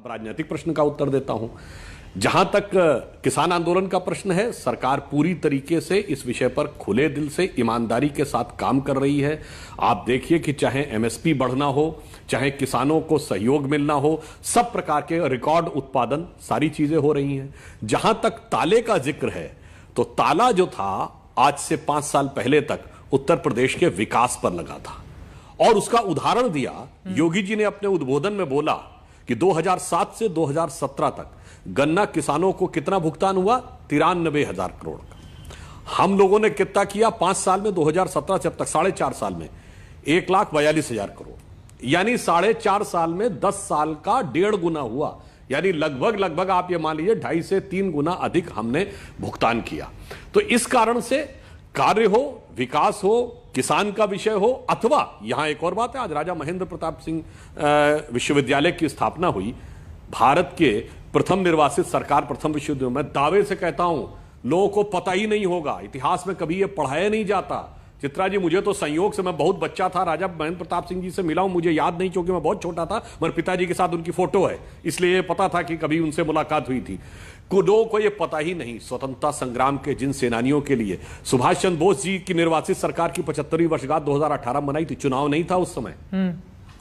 अब राजनीतिक प्रश्न का उत्तर देता हूं। जहां तक किसान आंदोलन का प्रश्न है, सरकार पूरी तरीके से इस विषय पर खुले दिल से ईमानदारी के साथ काम कर रही है। आप देखिए कि चाहे एमएसपी बढ़ना हो, चाहे किसानों को सहयोग मिलना हो, सब प्रकार के रिकॉर्ड उत्पादन, सारी चीजें हो रही हैं। जहां तक ताले का जिक्र है, तो ताला जो था आज से 5 साल पहले तक उत्तर प्रदेश के विकास पर लगा था और उसका उदाहरण दिया। योगी जी ने अपने उद्बोधन में बोला कि 2007 से 2017 तक गन्ना किसानों को कितना भुगतान हुआ, 93,000 करोड़ का। हम लोगों ने कितना किया 5 साल में, 2017 से अब तक 4.5 साल में 1,42,000 करोड़, यानी 4.5 साल में 10 साल का 1.5 गुना हुआ। यानी लगभग आप ये मान लीजिए 2.5 से 3 गुना अधिक हमने भुगतान किया। तो इस कारण से कार्य हो, विकास हो, किसान का विषय हो, अथवा यहां एक और बात है, आज राजा महेंद्र प्रताप सिंह विश्वविद्यालय की स्थापना हुई। भारत के प्रथम निर्वासित सरकार प्रथम विश्वविद्यालय, मैं दावे से कहता हूं लोगों को पता ही नहीं होगा, इतिहास में कभी यह पढ़ाया नहीं जाता। चित्रा जी, मुझे तो संयोग से, मैं बहुत बच्चा था, राजा महेंद्र प्रताप सिंह जी से मिला हूं, मुझे याद नहीं क्योंकि मैं बहुत छोटा था, मगर पिताजी के साथ उनकी फोटो है, इसलिए पता था कि कभी उनसे मुलाकात हुई थी। लोगों को यह पता ही नहीं स्वतंत्रता संग्राम के जिन सेनानियों के लिए सुभाष चंद्र बोस जी की निर्वासित सरकार की 75वीं वर्षगांठ 2018 मनाई थी, चुनाव नहीं था उस समय।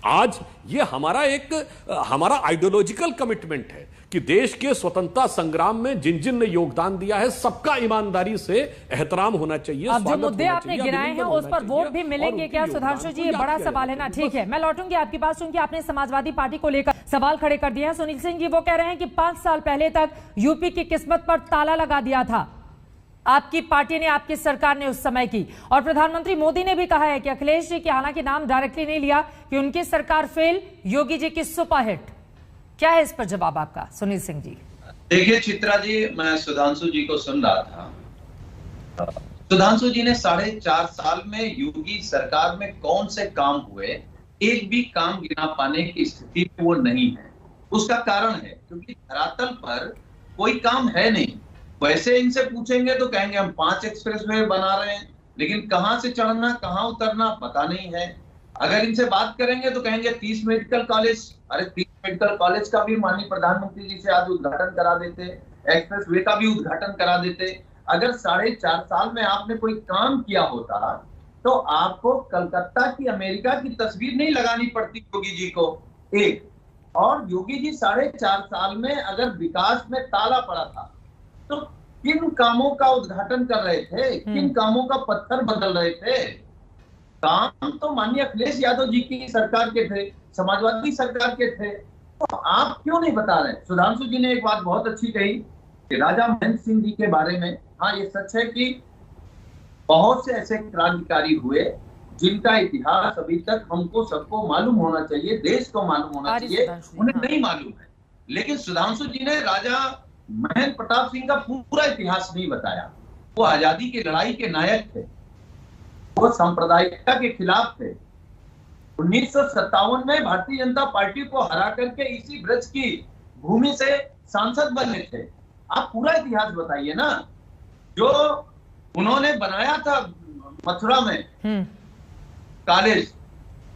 आज ये हमारा आइडियोलॉजिकल कमिटमेंट है कि देश के स्वतंत्रता संग्राम में जिन जिन ने योगदान दिया है, सबका ईमानदारी से एहतराम होना चाहिए। अब जो मुद्दे आपने गिनाए हैं उस पर वोट भी मिलेंगे क्या सुधांशु जी, ये बड़ा सवाल है ना। ठीक है, मैं लौटूंगी आपके पास, क्योंकि आपने समाजवादी पार्टी को लेकर सवाल खड़े कर दिए हैं। सुनील सिंह जी वो कह रहे हैं कि 5 साल पहले तक यूपी की किस्मत पर ताला लगा दिया था आपकी पार्टी ने, आपकी सरकार ने उस समय की। और प्रधानमंत्री मोदी ने भी कहा है कि अखिलेश जी की, हालांकि नाम डायरेक्टली नहीं लिया, कि उनकी सरकार फेल, योगी जी की सुपरहिट। क्या है इस पर जवाब आपका सुनील सिंह जी? देखिए चित्रा जी, मैं सुधांशु जी को सुन रहा था। सुधांशु जी ने 4.5 साल में योगी सरकार में कौन से काम हुए, एक भी काम गिना पाने की स्थिति में वो नहीं है। उसका कारण है क्योंकि धरातल पर कोई काम है नहीं। वैसे इनसे पूछेंगे तो कहेंगे हम 5 एक्सप्रेसवे बना रहे हैं, लेकिन कहां से चढ़ना कहां उतरना पता नहीं है। अगर इनसे बात करेंगे तो कहेंगे 30 मेडिकल कॉलेज, अरे 30 मेडिकल कॉलेज का भी माननीय प्रधानमंत्री जी से आज उद्घाटन करा देते, एक्सप्रेसवे का भी उद्घाटन करा देते। अगर 4.5 साल में आपने कोई काम किया होता तो आपको कलकत्ता की, अमेरिका की तस्वीर नहीं लगानी पड़ती योगी जी को। एक और योगी जी 4.5 साल में अगर विकास में ताला पड़ा था तो किन कामों का उद्घाटन कर रहे थे, किन कामों का पत्थर बदल रहे थे? काम तो माननीय अखिलेश यादव जी की सरकार के थे, समाजवादी सरकार के थे, तो आप क्यों नहीं बता रहे? सुधांशु जी ने एक बात बहुत अच्छी कही कि राजा महेंद्र सिंह जी के बारे में। हाँ, ये सच है कि बहुत से ऐसे क्रांतिकारी हुए जिनका इतिहास अभी तक हमको सबको मालूम होना चाहिए, देश को मालूम होना चाहिए, उन्हें नहीं मालूम है। लेकिन सुधांशु जी ने राजा महेंद्र प्रताप सिंह का पूरा इतिहास नहीं बताया। वो आजादी की लड़ाई के नायक थे, वो सांप्रदायिकता के खिलाफ थे। 1957 में भारतीय जनता पार्टी को हरा करके इसी ब्रज की भूमि से सांसद बने थे। आप पूरा इतिहास बताइए ना। जो उन्होंने बनाया था मथुरा में कॉलेज,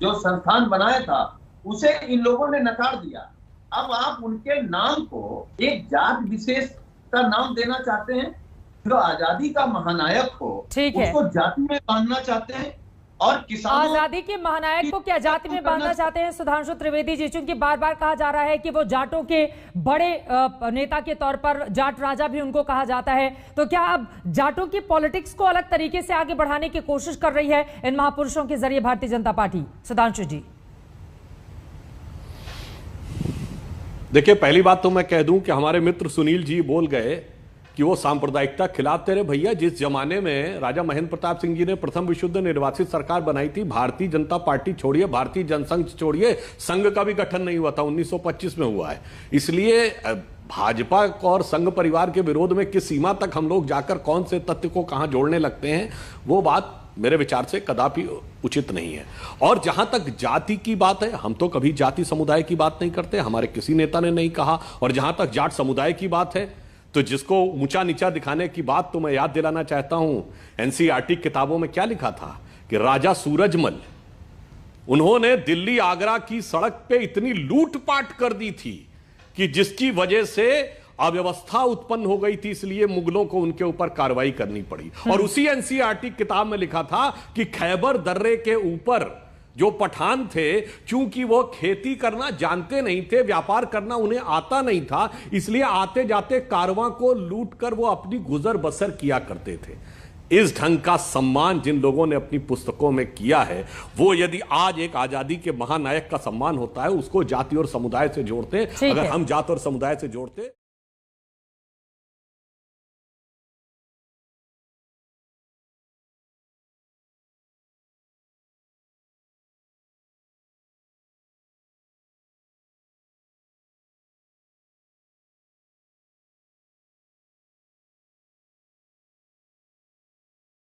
जो संस्थान बनाया था, उसे इन लोगों ने नकार दिया। अब आप उनके नाम को एक जात विशेष का नाम देना चाहते हैं, जो आजादी का महानायक हो, उसको जाति में बांधना चाहते हैं। और किसानों, आजादी के महानायक को क्या जाति में बांधना चाहते हैं सुधांशु त्रिवेदी जी? चूंकि बार बार कहा जा रहा है कि वो जाटों के बड़े नेता के तौर पर जाट राजा भी उनको कहा जाता है, तो क्या अब जाटों की पॉलिटिक्स को अलग तरीके से आगे बढ़ाने की कोशिश कर रही है इन महापुरुषों के जरिए भारतीय जनता पार्टी? सुधांशु जी देखिए, पहली बात तो मैं कह दूं कि हमारे मित्र सुनील जी बोल गए कि वो सांप्रदायिकता खिलाफ थे। भैया, जिस जमाने में राजा महेंद्र प्रताप सिंह जी ने प्रथम विश्वविद्यालय निर्वासित सरकार बनाई थी, भारतीय जनता पार्टी छोड़िए, भारतीय जनसंघ छोड़िए, संघ का भी गठन नहीं हुआ था, 1925 में हुआ है। इसलिए भाजपा और संघ परिवार के विरोध में किस सीमा तक हम लोग जाकर कौन से तथ्य को कहां जोड़ने लगते हैं, वो बात मेरे विचार से कदापि उचित नहीं है। और जहां तक जाति की बात है, हम तो कभी जाति समुदाय की बात नहीं करते, हमारे किसी नेता ने नहीं कहा। और जहां तक जाट समुदाय की बात है, तो जिसको ऊंचा नीचा दिखाने की बात तो मैं याद दिलाना चाहता हूं, एनसीईआरटी किताबों में क्या लिखा था कि राजा सूरजमल, उन्होंने दिल्ली आगरा की सड़क पे इतनी लूटपाट कर दी थी कि जिसकी वजह से अव्यवस्था उत्पन्न हो गई थी, इसलिए मुगलों को उनके ऊपर कार्रवाई करनी पड़ी। और उसी एनसीईआरटी किताब में लिखा था कि खैबर दर्रे के ऊपर जो पठान थे, चूंकि वो खेती करना जानते नहीं थे, व्यापार करना उन्हें आता नहीं था, इसलिए आते जाते कारवां को लूट कर वो अपनी गुजर बसर किया करते थे। इस ढंग का सम्मान जिन लोगों ने अपनी पुस्तकों में किया है, वो यदि आज एक आजादी के महानायक का सम्मान होता है, उसको जाति और समुदाय से जोड़ते। अगर हम जाति और समुदाय से जोड़ते